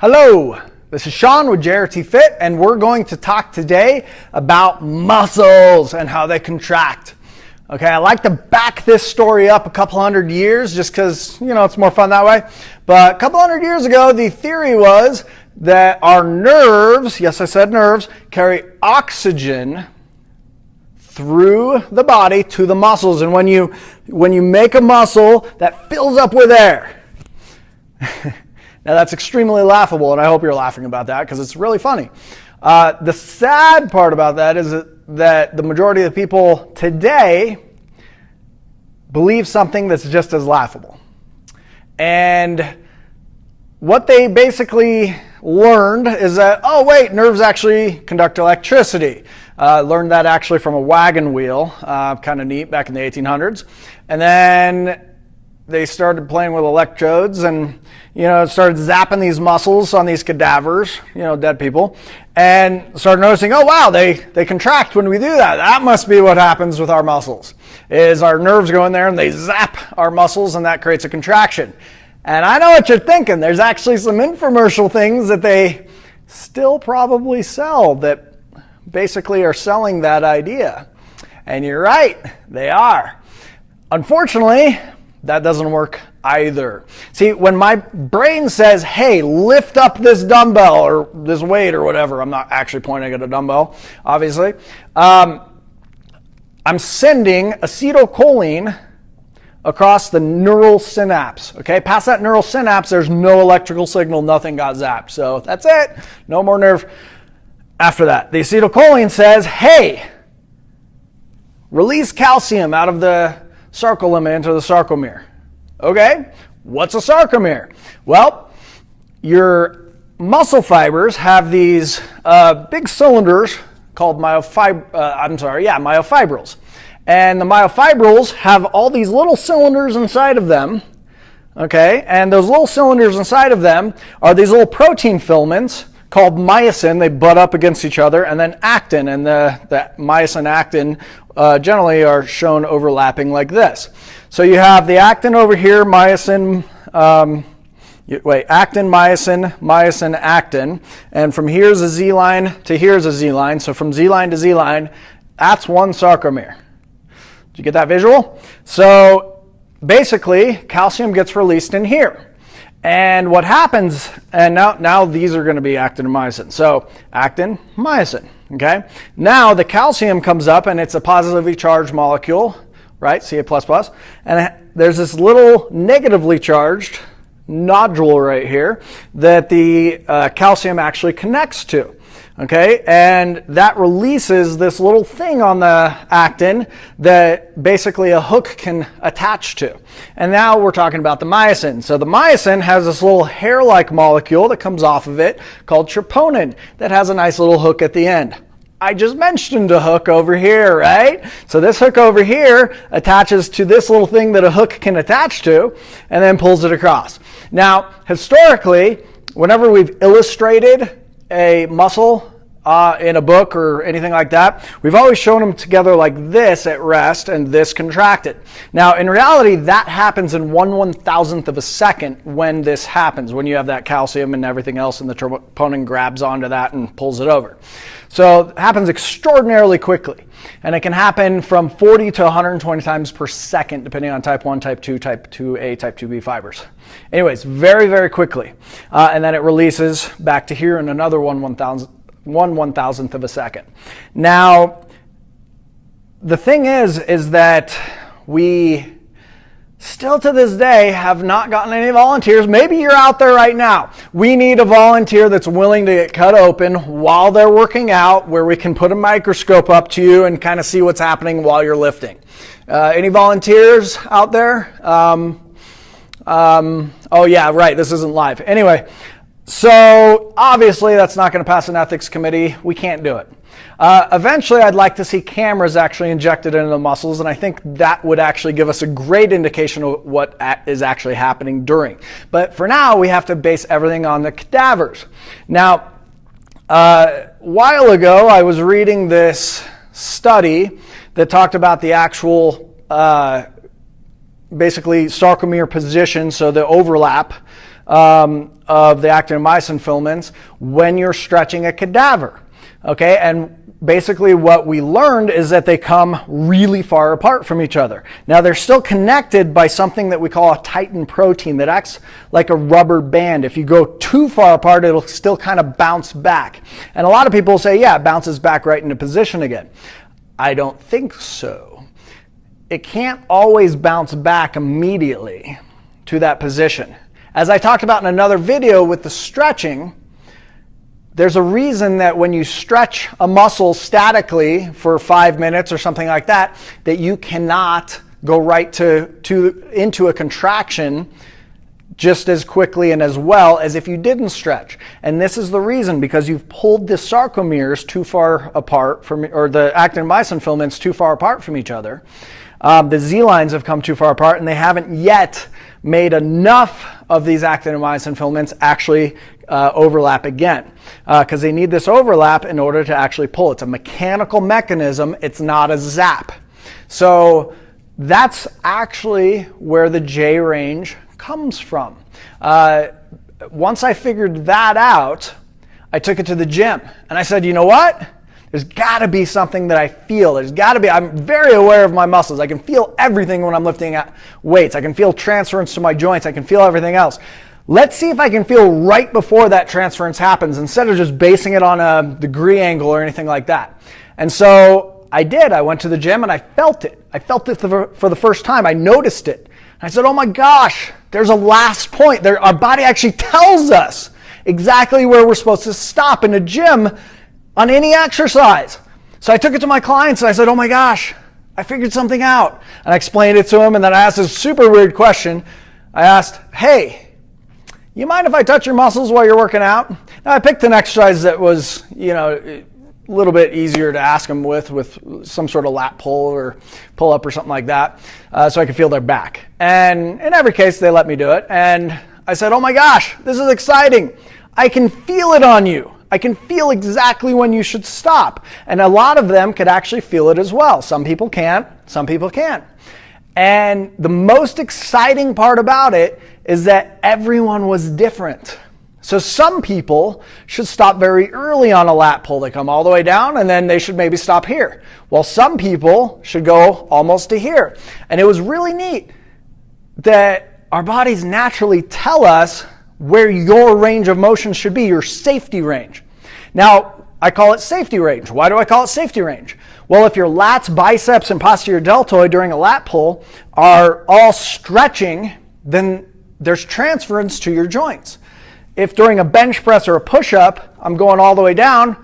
Hello, this is Sean with JRT Fit, and we're going to talk today about muscles and how they contract. Okay, I like to back this story up a couple hundred years just because, it's more fun that way. But a couple hundred years ago, the theory was that our nerves, yes, I said nerves, carry oxygen through the body to the muscles. And when you make a muscle, that fills up with air. Now that's extremely laughable, and I hope you're laughing about that because it's really funny. The sad part about that is that the majority of the people today believe something that's just as laughable. And what they basically learned is that, oh wait, nerves actually conduct electricity. Learned that actually from a wagon wheel, kind of neat, back in the 1800s. And then they started playing with electrodes and, started zapping these muscles on these cadavers, dead people, and started noticing, oh wow, they contract when we do that. That must be what happens with our muscles, is our nerves go in there and they zap our muscles and that creates a contraction. And I know what you're thinking. There's actually some infomercial things that they still probably sell that basically are selling that idea. And you're right, they are. Unfortunately, that doesn't work either. See, when my brain says, hey, lift up this dumbbell or this weight or whatever, I'm not actually pointing at a dumbbell, obviously. I'm sending acetylcholine across the neural synapse. Okay, past that neural synapse, there's no electrical signal, nothing got zapped. So that's it, no more nerve after that. The acetylcholine says, hey, release calcium out of the sarcolemma or the sarcomere. Okay, what's a sarcomere? Well, your muscle fibers have these big cylinders called myofibrils. And the myofibrils have all these little cylinders inside of them. Okay, and those little cylinders inside of them are these little protein filaments called myosin. They butt up against each other, and then actin, and the myosin actin generally are shown overlapping like this. So you have the actin over here, myosin, actin, myosin, myosin, actin, and from here's a Z line to here's a Z line. So from Z line to Z line, that's one sarcomere. Did you get that visual? So basically, calcium gets released in here. And what happens, and now these are going to be actin and myosin. So actin, myosin, okay? Now the calcium comes up and it's a positively charged molecule, right? Ca++. And there's this little negatively charged nodule right here that the calcium actually connects to. Okay, and that releases this little thing on the actin that basically a hook can attach to. And now we're talking about the myosin. So the myosin has this little hair-like molecule that comes off of it called troponin that has a nice little hook at the end. I just mentioned a hook over here, right? So this hook over here attaches to this little thing that a hook can attach to and then pulls it across. Now, historically, whenever we've illustrated a muscle in a book or anything like that, we've always shown them together like this at rest and this contracted. Now, in reality, that happens in 1/1000th of a second when this happens, when you have that calcium and everything else and the troponin grabs onto that and pulls it over. So it happens extraordinarily quickly. And it can happen from 40 to 120 times per second, depending on type 1, type 2, type 2A, type 2B fibers. Anyways, very, very quickly. And then it releases back to here in another 1/1000th of a second. Now, the thing is that we still to this day have not gotten any volunteers. Maybe you're out there right now. We need a volunteer that's willing to get cut open while they're working out, where we can put a microscope up to you and kind of see what's happening while you're lifting. Any volunteers out there? Oh yeah, right, this isn't live. Anyway, so obviously that's not going to pass an ethics committee. We can't do it. Eventually, I'd like to see cameras actually injected into the muscles, and I think that would actually give us a great indication of what is actually happening during. But for now, we have to base everything on the cadavers. Now, a while ago, I was reading this study that talked about the actual basically sarcomere position, so the overlap of the actin-myosin filaments when you're stretching a cadaver. Okay, and basically what we learned is that they come really far apart from each other. Now they're still connected by something that we call a titin protein that acts like a rubber band. If you go too far apart, it'll still kind of bounce back. And a lot of people say, yeah, it bounces back right into position again. I don't think so. It can't always bounce back immediately to that position. As I talked about in another video with the stretching, there's a reason that when you stretch a muscle statically for 5 minutes or something like that, that you cannot go right into a contraction just as quickly and as well as if you didn't stretch. And this is the reason, because you've pulled the sarcomeres too far apart from, or the actin-myosin filaments too far apart from each other. The Z-lines have come too far apart, and they haven't yet made enough of these actin and myosin filaments actually overlap again, because they need this overlap in order to actually pull. It's a mechanical mechanism. It's not a zap. So that's actually where the J range comes from. Once I figured that out, I took it to the gym, and I said, you know what? There's got to be something that I feel. There's got to be, I'm very aware of my muscles. I can feel everything when I'm lifting weights. I can feel transference to my joints. I can feel everything else. Let's see if I can feel right before that transference happens instead of just basing it on a degree angle or anything like that. And so I did. I went to the gym and I felt it. I felt it for the first time. I noticed it. I said, oh my gosh, there's a last point. Our body actually tells us exactly where we're supposed to stop in a gym on any exercise. So I took it to my clients and I said, oh my gosh, I figured something out. And I explained it to them, and then I asked this super weird question. I asked, hey, you mind if I touch your muscles while you're working out? Now I picked an exercise that was, a little bit easier to ask them with some sort of lat pull or pull up or something like that, so I could feel their back. And in every case, they let me do it. And I said, oh my gosh, this is exciting. I can feel it on you. I can feel exactly when you should stop. And a lot of them could actually feel it as well. Some people can't, some people can. And the most exciting part about it is that everyone was different. So some people should stop very early on a lat pull. They come all the way down and then they should maybe stop here. While some people should go almost to here. And it was really neat that our bodies naturally tell us where your range of motion should be, your safety range. Now, I call it safety range. Why do I call it safety range? Well, if your lats, biceps, and posterior deltoid during a lat pull are all stretching, then there's transference to your joints. If during a bench press or a push-up, I'm going all the way down,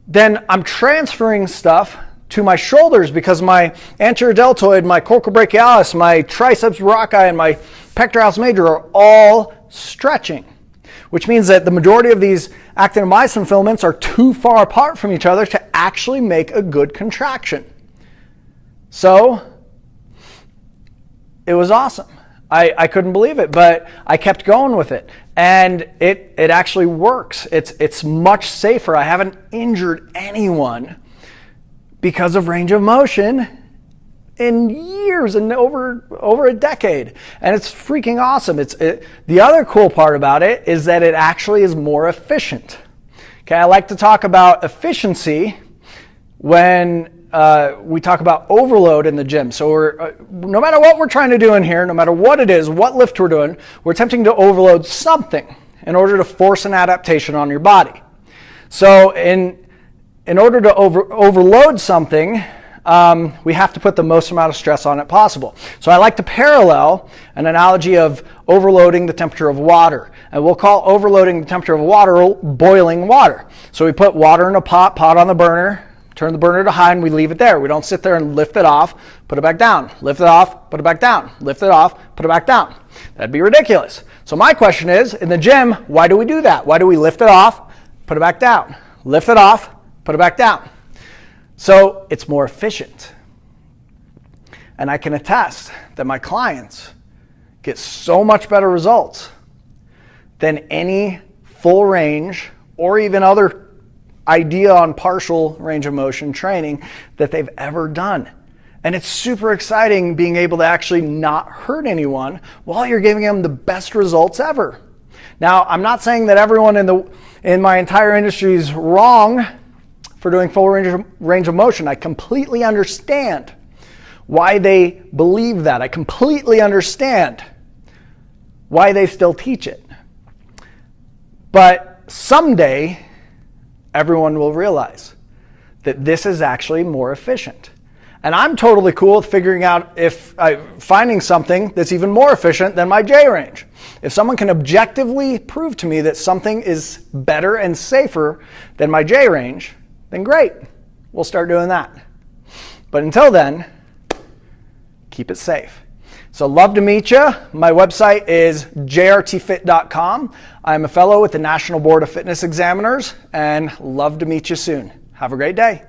then I'm transferring stuff to my shoulders because my anterior deltoid, my coracobrachialis, my triceps brachii, and my pectoralis major are all stretching, which means that the majority of these actin and myosin filaments are too far apart from each other to actually make a good contraction. So it was awesome. I couldn't believe it, but I kept going with it. And it actually works. It's much safer. I haven't injured anyone because of range of motion in years and over a decade. And it's freaking awesome. The other cool part about it is that it actually is more efficient. Okay, I like to talk about efficiency when we talk about overload in the gym. So no matter what we're trying to do in here, no matter what it is, what lift we're doing, we're attempting to overload something in order to force an adaptation on your body. So in order to overload something, we have to put the most amount of stress on it possible. So I like to parallel an analogy of overloading the temperature of water. And we'll call overloading the temperature of water boiling water. So we put water in a pot on the burner, turn the burner to high, and we leave it there. We don't sit there and lift it off, put it back down, lift it off, put it back down, lift it off, put it back down. That'd be ridiculous. So my question is, in the gym, why do we do that? Why do we lift it off, put it back down, lift it off, put it back down? So it's more efficient. And I can attest that my clients get so much better results than any full range or even other idea on partial range of motion training that they've ever done. And it's super exciting being able to actually not hurt anyone while you're giving them the best results ever. Now, I'm not saying that everyone in my entire industry is wrong for doing full range of motion. I completely understand why they believe that. I completely understand why they still teach it. But someday, everyone will realize that this is actually more efficient. And I'm totally cool with figuring out finding something that's even more efficient than my J range. If someone can objectively prove to me that something is better and safer than my J range, then great, we'll start doing that. But until then, keep it safe. So love to meet you. My website is jrtfit.com. I'm a fellow with the National Board of Fitness Examiners and love to meet you soon. Have a great day.